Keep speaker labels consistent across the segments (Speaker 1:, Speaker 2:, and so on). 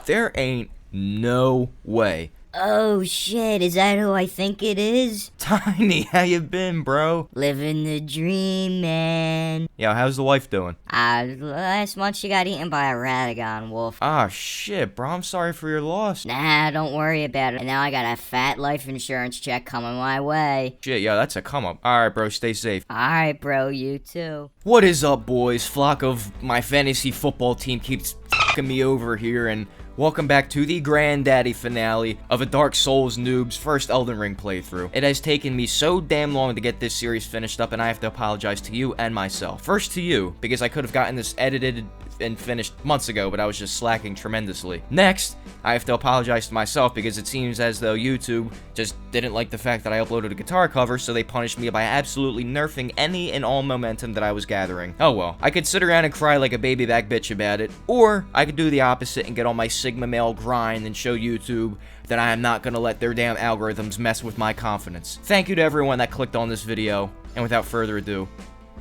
Speaker 1: There ain't no way.
Speaker 2: Oh shit, is that who I think it is?
Speaker 1: Tiny, how you been, bro?
Speaker 2: Living the dream, man.
Speaker 1: Yeah, how's the wife doing?
Speaker 2: Last month she got eaten by a Radagon wolf.
Speaker 1: Ah, shit, bro, I'm sorry for your loss.
Speaker 2: Nah, don't worry about it. And now I got a fat life insurance check coming my way.
Speaker 1: Shit, yeah, that's a come up. Alright, bro, stay safe.
Speaker 2: Alright, bro, you too.
Speaker 1: What is up, boys? Flock of my fantasy football team keeps fucking me over here, and welcome back to the granddaddy finale of a Dark Souls noob's first Elden Ring playthrough. It has taken me so damn long to get this series finished up, and I have to apologize to you and myself. First to you, because I could have gotten this edited and finished months ago, but I was just slacking tremendously. Next, I have to apologize to myself because it seems as though YouTube just didn't like the fact that I uploaded a guitar cover, so they punished me by absolutely nerfing any and all momentum that I was gathering. Oh well, I could sit around and cry like a baby back bitch about it, or I could do the opposite and get on my Sigma male grind and show YouTube that I am not gonna let their damn algorithms mess with my confidence. Thank you to everyone that clicked on this video, and without further ado,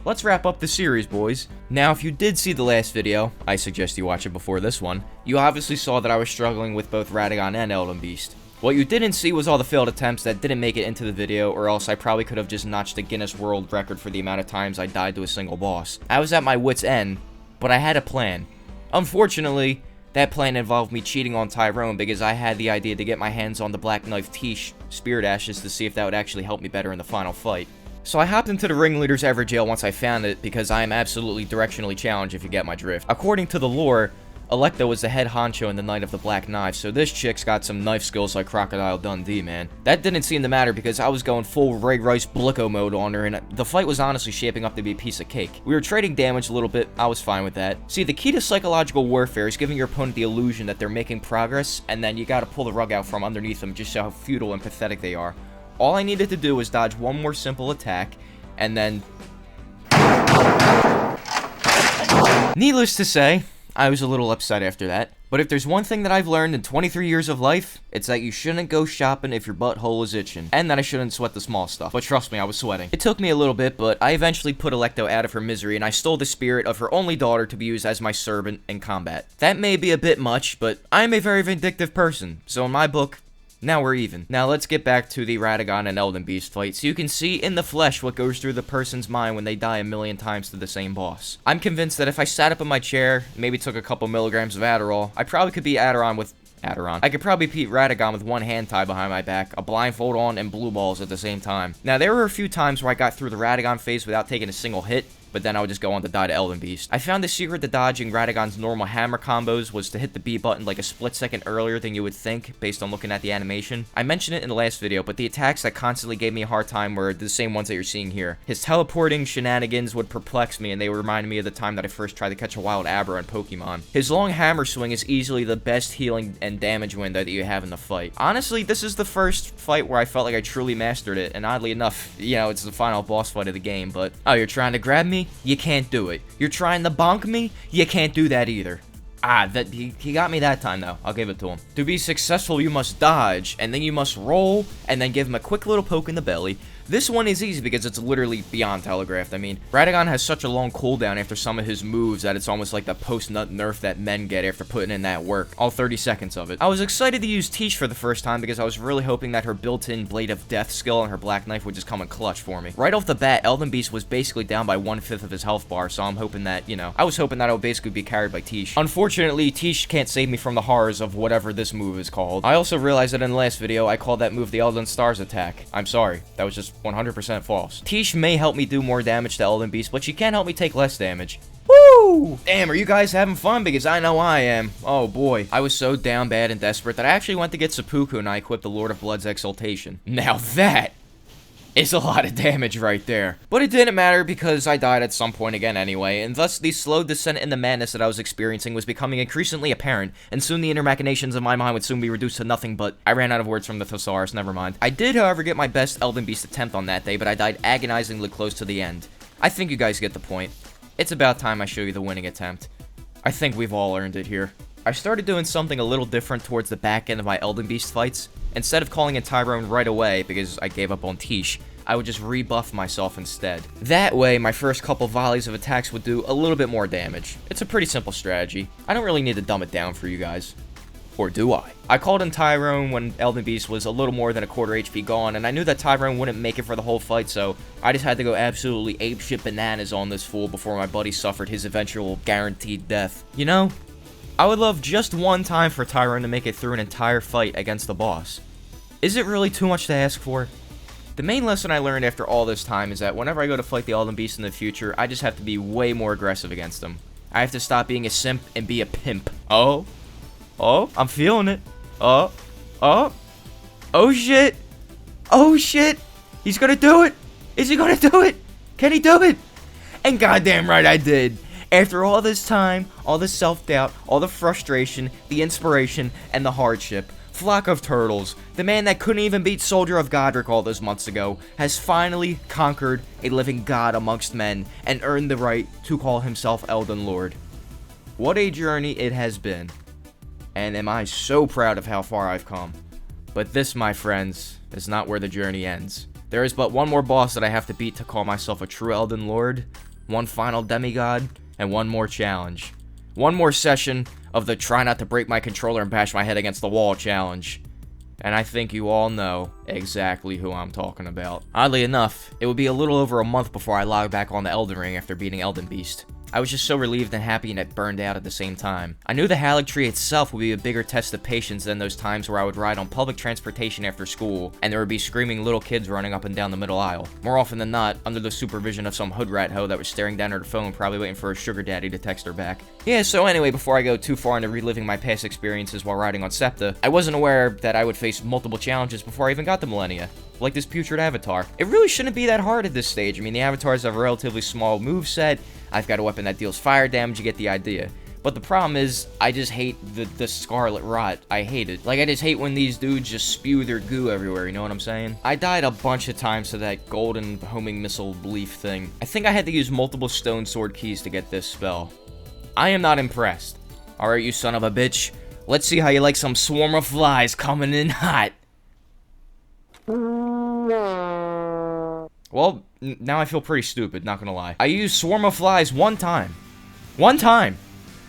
Speaker 1: let's wrap up the series, boys. Now, if you did see the last video, I suggest you watch it before this one, you obviously saw that I was struggling with both Radagon and Elden Beast. What you didn't see was all the failed attempts that didn't make it into the video, or else I probably could have just notched a Guinness World Record for the amount of times I died to a single boss. I was at my wit's end, but I had a plan. Unfortunately, that plan involved me cheating on Tyrone because I had the idea to get my hands on the Black Knife Tish Spirit Ashes to see if that would actually help me better in the final fight. So I hopped into the Ringleader's Everjail once I found it because I am absolutely directionally challenged, if you get my drift. According to the lore, Electa was the head honcho in the Knight of the Black Knife, so this chick's got some knife skills like Crocodile Dundee, man. That didn't seem to matter because I was going full Ray Rice Blicko mode on her, and the fight was honestly shaping up to be a piece of cake. We were trading damage a little bit, I was fine with that. See, the key to psychological warfare is giving your opponent the illusion that they're making progress, and then you gotta pull the rug out from underneath them just to show how futile and pathetic they are. All I needed to do was dodge one more simple attack, and then... Needless to say, I was a little upset after that. But if there's one thing that I've learned in 23 years of life, it's that you shouldn't go shopping if your butthole is itching. And that I shouldn't sweat the small stuff. But trust me, I was sweating. It took me a little bit, but I eventually put Electo out of her misery, and I stole the spirit of her only daughter to be used as my servant in combat. That may be a bit much, but I am a very vindictive person. So in my book, now we're even. Now let's get back to the Radagon and Elden Beast fight so you can see in the flesh what goes through the person's mind when they die a million times to the same boss. I'm convinced that if I sat up in my chair, maybe took a couple milligrams of Adderall, I probably could beat I could probably beat Radagon with one hand tied behind my back, a blindfold on, and blue balls at the same time. Now there were a few times where I got through the Radagon phase without taking a single hit, but then I would just go on to die to Elden Beast. I found the secret to dodging Radagon's normal hammer combos was to hit the B button like a split second earlier than you would think, based on looking at the animation. I mentioned it in the last video, but the attacks that constantly gave me a hard time were the same ones that you're seeing here. His teleporting shenanigans would perplex me, and they reminded me of the time that I first tried to catch a wild Abra in Pokemon. His long hammer swing is easily the best healing and damage window that you have in the fight. Honestly, this is the first fight where I felt like I truly mastered it, and oddly enough, you know, it's the final boss fight of the game, but... Oh, you're trying to grab me? You can't do it. You're trying to bonk me? You can't do that either. He got me that time, though. I'll give it to him. To be successful, you must dodge, and then you must roll, and then give him a quick little poke in the belly. This one is easy because it's literally beyond telegraphed. I mean, Radagon has such a long cooldown after some of his moves that it's almost like the post-nut nerf that men get after putting in that work. All 30 seconds of it. I was excited to use Tish for the first time because I was really hoping that her built-in Blade of Death skill and her Black Knife would just come in clutch for me. Right off the bat, Elden Beast was basically down by 1/5 of his health bar, so I'm hoping that, you know, I was hoping that I would basically be carried by Tish. Unfortunately, Tish can't save me from the horrors of whatever this move is called. I also realized that in the last video, I called that move the Elden Stars attack. I'm sorry. That was just 100% false. Tish may help me do more damage to Elden Beast, but she can't help me take less damage. Woo! Damn, are you guys having fun? Because I know I am. Oh boy. I was so down bad and desperate that I actually went to get Seppuku and I equipped the Lord of Blood's Exaltation. Now that is a lot of damage right there. But it didn't matter because I died at some point again anyway, and thus the slow descent in the madness that I was experiencing was becoming increasingly apparent, and soon the inner machinations of my mind would soon be reduced to nothing but... I ran out of words from the thesaurus, never mind. I did, however, get my best Elden Beast attempt on that day, but I died agonizingly close to the end. I think you guys get the point. It's about time I show you the winning attempt. I think we've all earned it here. I started doing something a little different towards the back end of my Elden Beast fights. Instead of calling in Tyrone right away, because I gave up on Tish, I would just rebuff myself instead. That way, my first couple volleys of attacks would do a little bit more damage. It's a pretty simple strategy. I don't really need to dumb it down for you guys. Or do I? I called in Tyrone when Elden Beast was a little more than a quarter HP gone, and I knew that Tyrone wouldn't make it for the whole fight, so I just had to go absolutely apeshit bananas on this fool before my buddy suffered his eventual guaranteed death. You know, I would love just one time for Tyrone to make it through an entire fight against the boss. Is it really too much to ask for? The main lesson I learned after all this time is that whenever I go to fight the Elden Beast in the future, I just have to be way more aggressive against him. I have to stop being a simp and be a pimp. Oh, I'm feeling it. Oh shit. Oh shit. He's gonna do it. Is he gonna do it? Can he do it? And goddamn right I did. After all this time, all the self-doubt, all the frustration, the inspiration, and the hardship, Flock of Turtles, the man that couldn't even beat Soldier of Godric all those months ago, has finally conquered a living god amongst men and earned the right to call himself Elden Lord. What a journey it has been. And am I so proud of how far I've come. But this, my friends, is not where the journey ends. There is but one more boss that I have to beat to call myself a true Elden Lord, one final demigod, and one more challenge. One more session of the try not to break my controller and bash my head against the wall challenge. And I think you all know exactly who I'm talking about. Oddly enough, it would be a little over a month before I logged back on the Elden Ring after beating Elden Beast. I was just so relieved and happy and it burned out at the same time. I knew the Halig Tree itself would be a bigger test of patience than those times where I would ride on public transportation after school, and there would be screaming little kids running up and down the middle aisle. More often than not, under the supervision of some hood rat hoe that was staring down at her phone, probably waiting for her sugar daddy to text her back. Yeah, so anyway, before I go too far into reliving my past experiences while riding on SEPTA, I wasn't aware that I would face multiple challenges before I even got to Millennia. Like this putrid avatar. It really shouldn't be that hard at this stage. I mean, the avatars have a relatively small moveset. I've got a weapon that deals fire damage, you get the idea. But the problem is, I just hate the scarlet rot. I hate it. Like, I just hate when these dudes just spew their goo everywhere, you know what I'm saying? I died a bunch of times to that golden homing missile leaf thing. I think I had to use multiple stone sword keys to get this spell. I am not impressed. Alright, you son of a bitch. Let's see how you like some swarm of flies coming in hot. Well, now I feel pretty stupid, not gonna lie. I used Swarm of Flies one time. One time!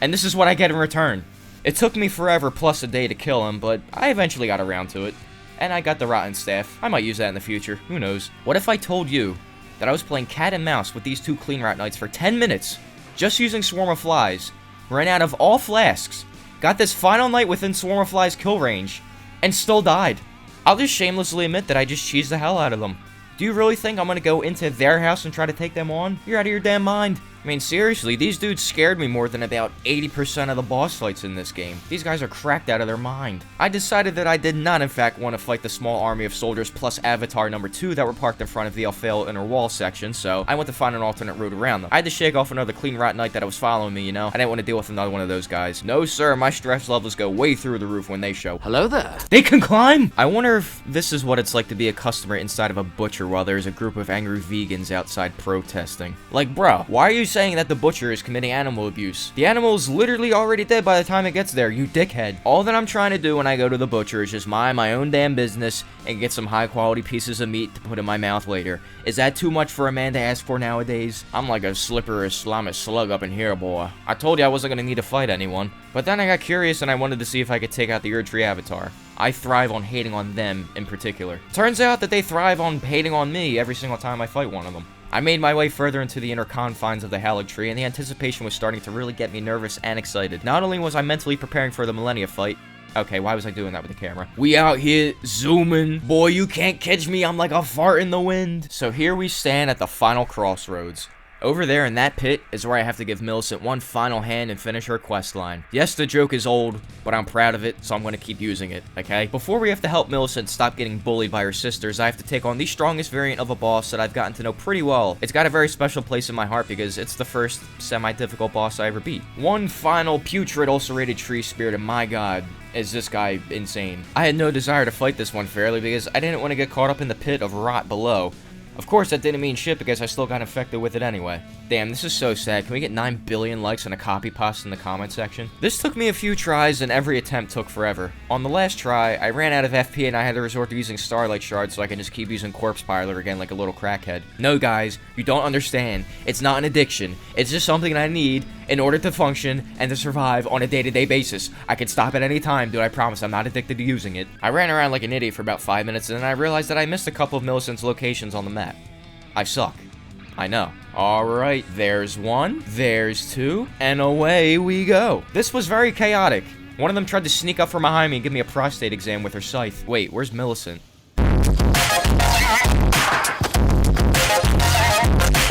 Speaker 1: And this is what I get in return. It took me forever plus a day to kill him, but I eventually got around to it. And I got the Rotten Staff. I might use that in the future, who knows. What if I told you that I was playing cat and mouse with these two Clean Rat Knights for 10 minutes, just using Swarm of Flies, ran out of all flasks, got this final night within Swarm of Flies kill range, and still died? I'll just shamelessly admit that I just cheesed the hell out of them. Do you really think I'm gonna go into their house and try to take them on? You're out of your damn mind. I mean, seriously, these dudes scared me more than about 80% of the boss fights in this game. These guys are cracked out of their mind. I decided that I did not, in fact, want to fight the small army of soldiers plus Avatar number 2 that were parked in front of the Alfale inner wall section, so I went to find an alternate route around them. I had to shake off another Clean Rat Knight that was following me, you know? I didn't want to deal with another one of those guys. No, sir, my stress levels go way through the roof when they show.
Speaker 3: Hello there.
Speaker 1: They can climb! I wonder if this is what it's like to be a customer inside of a butcher while there's a group of angry vegans outside protesting. Like, bruh, why are you saying that the butcher is committing animal abuse? The animal is literally already dead by the time it gets there, you dickhead. All that I'm trying to do when I go to the butcher is just mind my own damn business and get some high quality pieces of meat to put in my mouth later. Is that too much for a man to ask for nowadays? I'm like a slippery Islamic slug up in here, boy. I told you I wasn't gonna need to fight anyone, but then I got curious and I wanted to see if I could take out the Erdtree Avatar. I thrive on hating on them in particular. Turns out that they thrive on hating on me every single time I fight one of them. I made my way further into the inner confines of the Halig Tree, and the anticipation was starting to really get me nervous and excited. Not only was I mentally preparing for the Millennia fight. Okay, why was I doing that with the camera? We out here zooming. Boy, you can't catch me, I'm like a fart in the wind. So here we stand at the final crossroads. Over there in that pit is where I have to give Millicent one final hand and finish her quest line. Yes, the joke is old, but I'm proud of it, so I'm going to keep using it, okay? Before we have to help Millicent stop getting bullied by her sisters, I have to take on the strongest variant of a boss that I've gotten to know pretty well. It's got a very special place in my heart because it's the first semi-difficult boss I ever beat. One final putrid ulcerated tree spirit, and my god, is this guy insane. I had no desire to fight this one fairly because I didn't want to get caught up in the pit of rot below. Of course, that didn't mean shit because I still got infected with it anyway. Damn, this is so sad. Can we get 9 billion likes and a copy pasta in the comment section? This took me a few tries and every attempt took forever. On the last try, I ran out of FP and I had to resort to using Starlight Shards so I can just keep using Corpse Piler again like a little crackhead. No guys, you don't understand. It's not an addiction. It's just something I need in order to function and to survive on a day-to-day basis. I can stop at any time, dude, I promise I'm not addicted to using it. I ran around like an idiot for about 5 minutes and then I realized that I missed a couple of Millicent's locations on the map. I suck. I know. Alright, there's one, there's two, and away we go. This was very chaotic. One of them tried to sneak up from behind me and give me a prostate exam with her scythe. Wait, where's Millicent?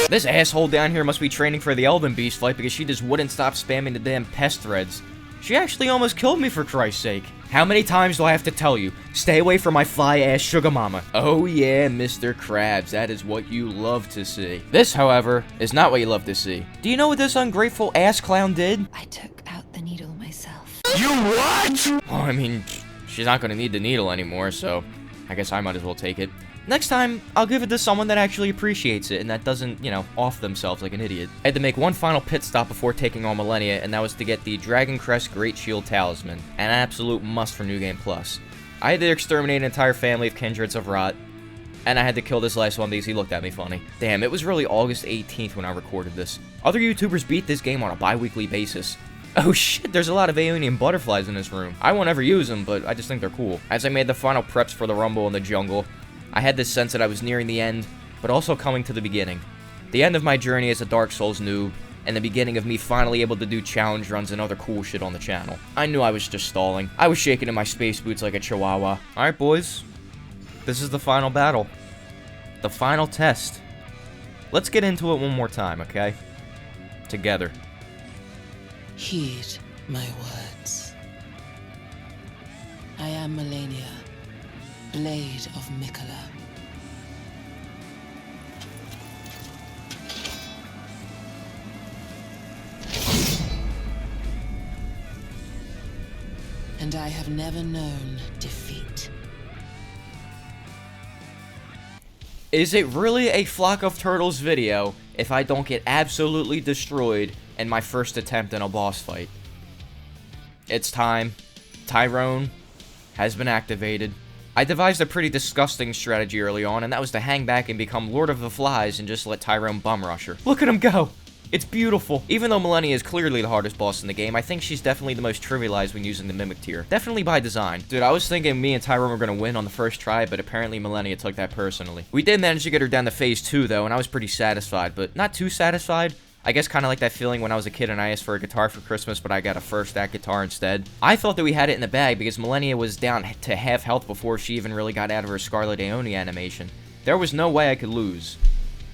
Speaker 1: This asshole down here must be training for the Elden Beast fight because she just wouldn't stop spamming the damn pest threads. She actually almost killed me for Christ's sake. How many times do I have to tell you? Stay away from my fly-ass sugar mama. Oh yeah, Mr. Krabs, that is what you love to see. This, however, is not what you love to see. Do you know what this ungrateful ass clown did?
Speaker 3: I took out the needle myself.
Speaker 1: You what? Well, I mean, she's not gonna need the needle anymore, so I guess I might as well take it. Next time, I'll give it to someone that actually appreciates it and that doesn't, you know, off themselves like an idiot. I had to make one final pit stop before taking on Millennia, and that was to get the Dragon Crest Great Shield Talisman, an absolute must for New Game Plus. I had to exterminate an entire family of kindreds of rot, and I had to kill this last one because he looked at me funny. Damn, it was really August 18th when I recorded this. Other YouTubers beat this game on a bi-weekly basis. Oh shit, there's a lot of Aeonian butterflies in this room. I won't ever use them, but I just think they're cool. As I made the final preps for the rumble in the jungle, I had this sense that I was nearing the end, but also coming to the beginning. The end of my journey as a Dark Souls noob, and the beginning of me finally able to do challenge runs and other cool shit on the channel. I knew I was just stalling. I was shaking in my space boots like a chihuahua. Alright boys, this is the final battle. The final test. Let's get into it one more time, okay? Together.
Speaker 4: Heed my words. I am Malenia, Blade of Mikola. And I have never known defeat.
Speaker 1: Is it really a Flock of Turtles video if I don't get absolutely destroyed in my first attempt in a boss fight? It's time. Tyrone has been activated. I devised a pretty disgusting strategy early on, and that was to hang back and become Lord of the Flies and just let Tyrone bum rush her. Look at him go! It's beautiful. Even though Millennia is clearly the hardest boss in the game, I think she's definitely the most trivialized when using the Mimic tier. Definitely by design. Dude, I was thinking me and Tyrone were gonna win on the first try, but apparently Millennia took that personally. We did manage to get her down to phase 2 though, and I was pretty satisfied, but not too satisfied. I guess kind of like that feeling when I was a kid and I asked for a guitar for Christmas, but I got a first act guitar instead. I thought that we had it in the bag because Millennia was down to half health before she even really got out of her Scarlet Aeonia animation. There was no way I could lose.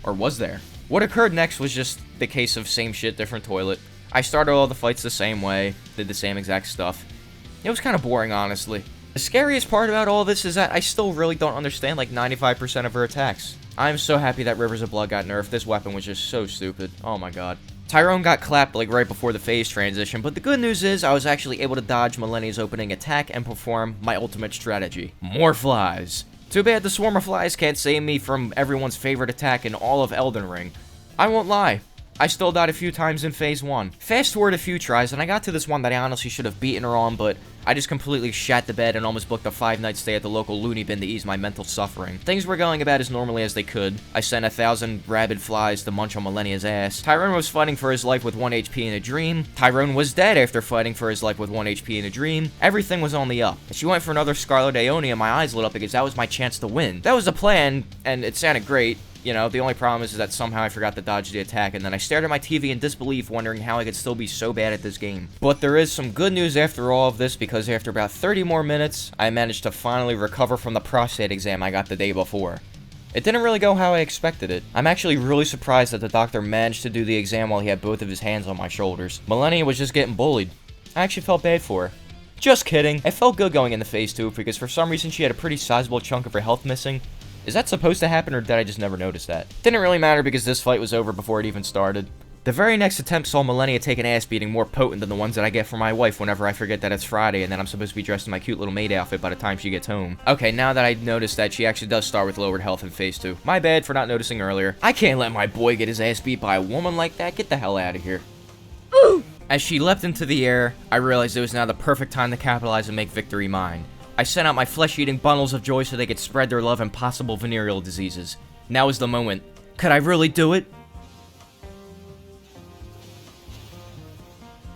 Speaker 1: Or was there? What occurred next was just the case of same shit, different toilet. I started all the fights the same way, did the same exact stuff. It was kind of boring, honestly. The scariest part about all this is that I still really don't understand like 95% of her attacks. I'm so happy that Rivers of Blood got nerfed. This weapon was just so stupid. Oh my god. Tyrone got clapped like right before the phase transition, but the good news is I was actually able to dodge Millennia's opening attack and perform my ultimate strategy. More flies. Too bad the swarm of flies can't save me from everyone's favorite attack in all of Elden Ring. I won't lie, I still died a few times in phase 1. Fast forward a few tries, and I got to this one that I honestly should have beaten her on, but I just completely shat the bed and almost booked a 5-night stay at the local loony bin to ease my mental suffering. Things were going about as normally as they could. I sent 1,000 rabid flies to munch on Millennia's ass. Tyrone was fighting for his life with 1 HP in a dream. Tyrone was dead after fighting for his life with 1 HP in a dream. Everything was on the up. She went for another Scarlet Aeonia, my eyes lit up because that was my chance to win. That was the plan, and it sounded great. You know, the only problem is that somehow I forgot to dodge the attack, and then I stared at my TV in disbelief, wondering how I could still be so bad at this game. But there is some good news after all of this, because after about 30 more minutes, I managed to finally recover from the prostate exam I got the day before. It didn't really go how I expected it. I'm actually really surprised that the doctor managed to do the exam while he had both of his hands on my shoulders. Millennia was just getting bullied. I actually felt bad for her. Just kidding. It felt good going into phase 2, because for some reason she had a pretty sizable chunk of her health missing. Is that supposed to happen, or did I just never notice that? Didn't really matter because this fight was over before it even started. The very next attempt saw Millennia take an ass beating more potent than the ones that I get from my wife whenever I forget that it's Friday and that I'm supposed to be dressed in my cute little maid outfit by the time she gets home. Okay, now that I noticed that she actually does start with lowered health in phase 2. My bad for not noticing earlier. I can't let my boy get his ass beat by a woman like that. Get the hell out of here. As she leapt into the air, I realized it was now the perfect time to capitalize and make victory mine. I sent out my flesh-eating bundles of joy so they could spread their love and possible venereal diseases. Now is the moment. Could I really do it?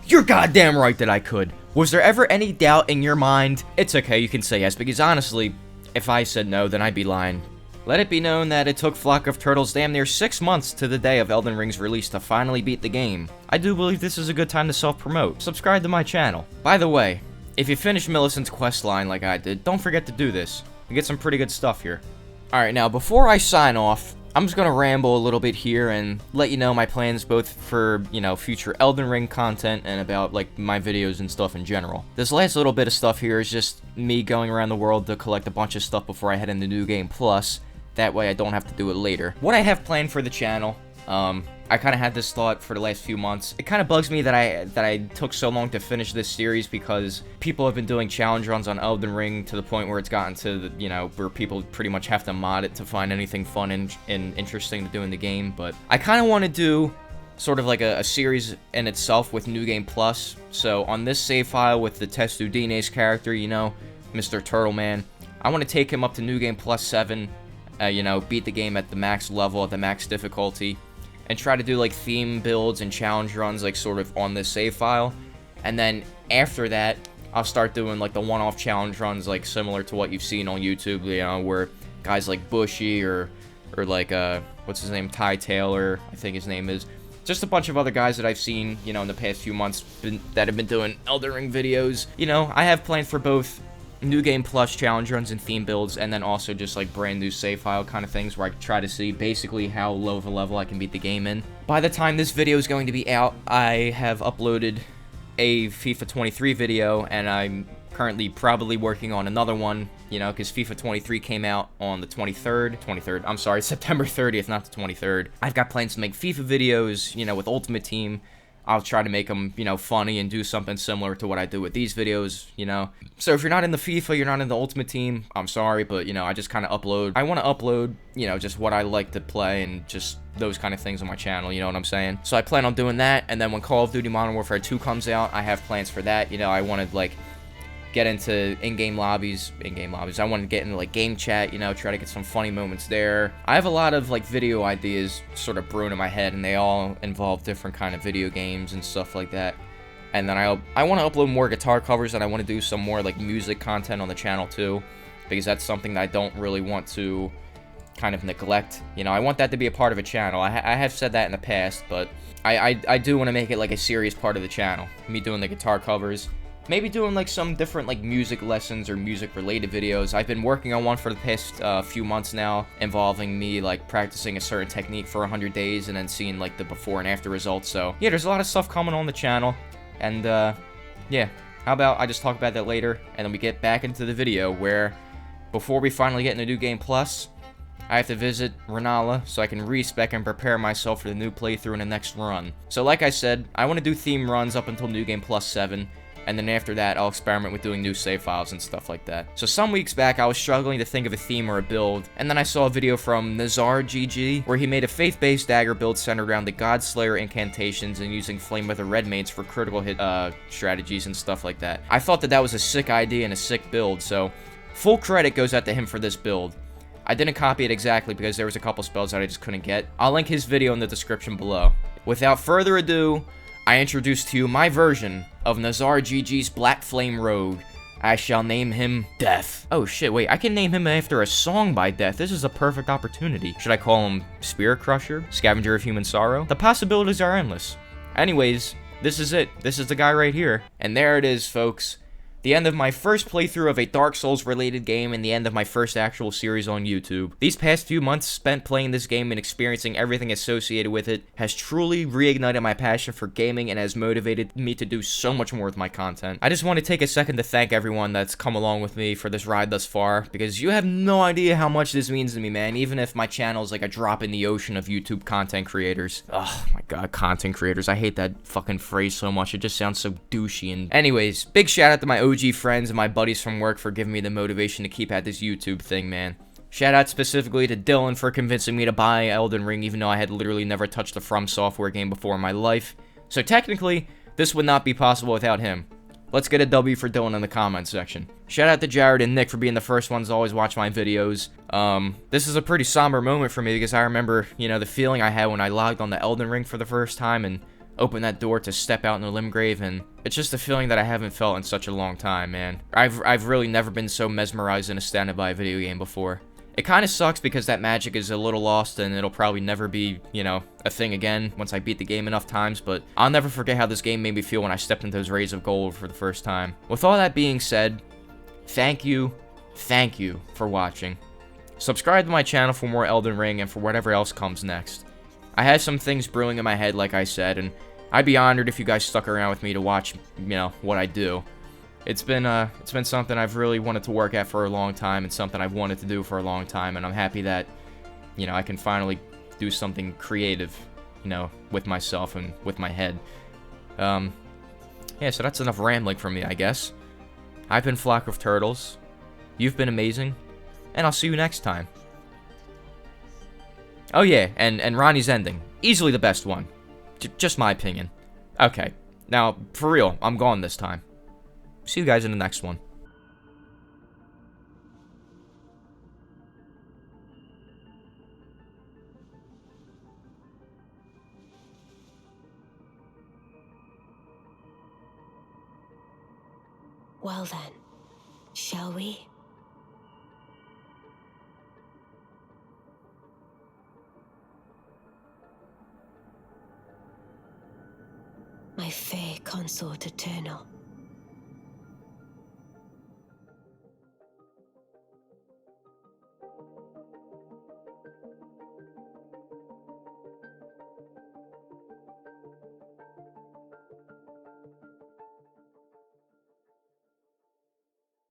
Speaker 1: You're goddamn right that I could. Was there ever any doubt in your mind? It's okay, you can say yes, because honestly, if I said no, then I'd be lying. Let it be known that it took Flock of Turtles damn near 6 months to the day of Elden Ring's release to finally beat the game. I do believe this is a good time to self-promote. Subscribe to my channel. By the way, if you finish Millicent's questline like I did, don't forget to do this. You get some pretty good stuff here. Alright, now before I sign off, I'm just gonna ramble a little bit here and let you know my plans both for, you know, future Elden Ring content and about, like, my videos and stuff in general. This last little bit of stuff here is just me going around the world to collect a bunch of stuff before I head into New Game Plus. That way I don't have to do it later. What I have planned for the channel, I kind of had this thought for the last few months. It kind of bugs me that I took so long to finish this series because people have been doing challenge runs on Elden Ring to the point where it's gotten to the, you know, where people pretty much have to mod it to find anything fun and interesting to do in the game. But I kind of want to do sort of like a series in itself with New Game Plus. So on this save file with the Testudines character, you know, Mr. Turtle Man, I want to take him up to New Game Plus 7, you know, beat the game at the max level, at the max difficulty, and try to do like theme builds and challenge runs like sort of on this save file. And then after that, I'll start doing like the one-off challenge runs like similar to what you've seen on YouTube, you know, where guys like Bushy or like what's his name, Ty Taylor, I think his name is, just a bunch of other guys that I've seen, you know, in the past few months that have been doing Elden Ring videos. You know, I have planned for both New Game Plus challenge runs and theme builds, and then also just like brand new save file kind of things where I try to see basically how low of a level I can beat the game in. By the time this video is going to be out, I have uploaded a FIFA 23 video, and I'm currently probably working on another one, you know, because FIFA 23 came out on the September 30th, not the 23rd. I've got plans to make FIFA videos, you know, with Ultimate Team. I'll try to make them, you know, funny and do something similar to what I do with these videos, you know. So if you're not in the FIFA, you're not in the Ultimate Team, I'm sorry, but, you know, I just kind of upload. I want to upload, you know, just what I like to play and just those kind of things on my channel, you know what I'm saying? So I plan on doing that, and then when Call of Duty Modern Warfare 2 comes out, I have plans for that. You know, I want to, like, get into in-game lobbies. I want to get into, like, game chat, you know, try to get some funny moments there. I have a lot of, like, video ideas sort of brewing in my head, and they all involve different kind of video games and stuff like that. And then I want to upload more guitar covers, and I want to do some more, like, music content on the channel, too, because that's something that I don't really want to kind of neglect. You know, I want that to be a part of a channel. I have said that in the past, but I do want to make it, like, a serious part of the channel. Me doing the guitar covers. Maybe doing, like, some different, like, music lessons or music-related videos. I've been working on one for the past few months now, involving me, like, practicing a certain technique for 100 days and then seeing, like, the before and after results. So, yeah, there's a lot of stuff coming on the channel. And, yeah, how about I just talk about that later, and then we get back into the video where, before we finally get into New Game Plus, I have to visit Renala so I can respec and prepare myself for the new playthrough in the next run. So, like I said, I want to do theme runs up until New Game Plus 7. And then after that, I'll experiment with doing new save files and stuff like that. So some weeks back, I was struggling to think of a theme or a build, and then I saw a video from Nazar GG, where he made a faith-based dagger build centered around the God Slayer incantations and using Flame Wither Red Mates for critical hit strategies and stuff like that. I thought that that was a sick idea and a sick build, so full credit goes out to him for this build. I didn't copy it exactly because there was a couple spells that I just couldn't get. I'll link his video in the description below. Without further ado, I introduce to you my version of Nazar GG's Black Flame Rogue. I shall name him Death. Oh shit, wait, I can name him after a song by Death. This is a perfect opportunity. Should I call him Spirit Crusher? Scavenger of Human Sorrow? The possibilities are endless. Anyways, this is it. This is the guy right here. And there it is, folks. the end of my first playthrough of a Dark Souls related game, and the end of my first actual series on YouTube. These past few months spent playing this game and experiencing everything associated with it has truly reignited my passion for gaming and has motivated me to do so much more with my content. I just want to take a second to thank everyone that's come along with me for this ride thus far, because you have no idea how much this means to me, man, even if my channel is like a drop in the ocean of YouTube content creators. Oh my god, content creators. I hate that fucking phrase so much. It just sounds so douchey. And anyways, big shout out to my OG friends and my buddies from work for giving me the motivation to keep at this YouTube thing, man. Shout out specifically to Dylan for convincing me to buy Elden Ring, even though I had literally never touched a From Software game before in my life. So technically, this would not be possible without him. Let's get a W for Dylan in the comments section. Shout out to Jared and Nick for being the first ones to always watch my videos. This is a pretty somber moment for me because I remember, you know, the feeling I had when I logged on the Elden Ring for the first time and opened that door to step out in the Limgrave, and it's just a feeling that I haven't felt in such a long time, man. I've really never been so mesmerized and astounded by a video game before. It kind of sucks because that magic is a little lost and it'll probably never be, you know, a thing again once I beat the game enough times, but I'll never forget how this game made me feel when I stepped into those rays of gold for the first time. With all that being said, thank you for watching. Subscribe to my channel for more Elden Ring and for whatever else comes next. I have some things brewing in my head, like I said, and I'd be honored if you guys stuck around with me to watch, you know, what I do. It's been something I've really wanted to work at for a long time, and something I've wanted to do for a long time, and I'm happy that, you know, I can finally do something creative, you know, with myself and with my head. Yeah, so that's enough rambling from me, I guess. I've been Flock of Turtles. You've been amazing, and I'll see you next time. Oh yeah, and Ronnie's ending. Easily the best one. Just my opinion. Okay, now, for real, I'm gone this time. See you guys in the next one.
Speaker 3: Well then, shall we? My fair consort eternal.